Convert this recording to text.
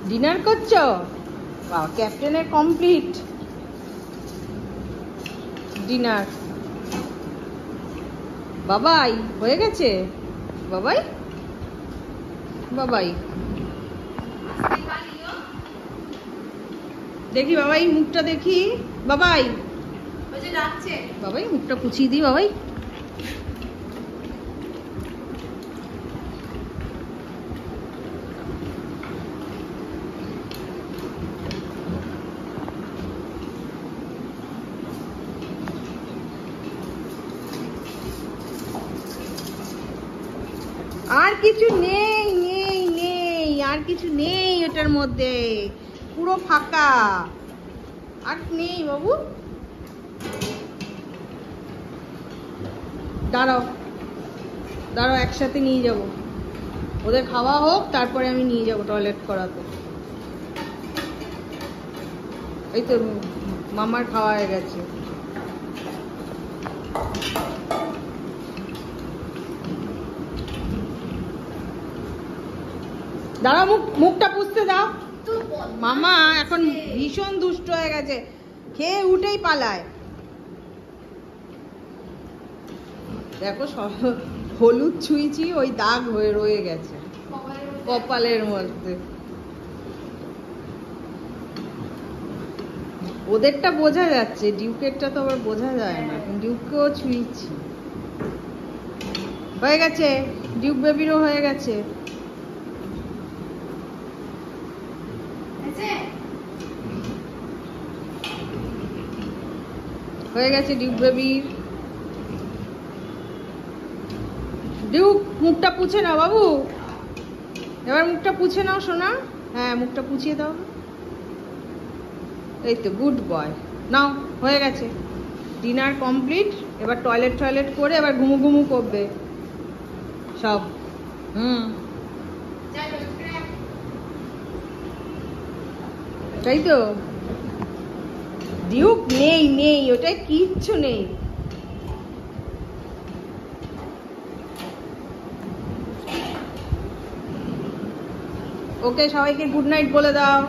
Dinner করছো? বাহ, ক্যাপ্টেনের কমপ্লিট ডিনার। বাবাই হয়ে গেছে? বাবাই বাবাই দেখি, বাবাই মুখটা দেখি। বাবাই বাবাই মুখটা পুছিয়ে দিই। বাবাই আর কিছু নেই, নেই নেই, আর কিছু নেই এটার মধ্যে, পুরো ফাঁকা, আর নেই বাবু। দাঁড়াও দাঁড়াও, একসাথে নিয়ে যাব, ওদের খাওয়া হোক তারপরে আমি নিয়ে যাব টয়লেট করাতে। এই তো মামার খাওয়া হয়ে গেছে। দাঁড়াও, মুখটা পুষতে দাও। মামা এখন ভীষণ দুষ্ট হয়ে গেছে, খেয়ে উঠেই পালায়। দেখো হলুদ ছুঁইছি, ওই দাগ হয়ে রয়ে গেছে কপালের মধ্যে। ওদেরটা বোঝা যাচ্ছে, ডিউকেরটা তো আবার বোঝা যায় না। ডিউককেও ছুঁইছি, হয়ে গেছে, ডিউক বেবিরও হয়ে গেছে। হয়ে গেছে ডিউক বেবির। ডিউক মুখটা পুছে নাও বাবু, এবার মুখটা পুছে নাও সোনা। হ্যাঁ, মুখটা পুছিয়ে দাও। এই তো, গুড বয়। নাও, হয়ে গেছে ডিনার কমপ্লিট। এবার টয়লেট করে এবার ঘুমু ঘুমু করবে সব। তাই তো। ডিউক নেই নেই, ওটাই কিচ্ছু নেই। ওকে, সবাইকে গুড নাইট বলে দাও।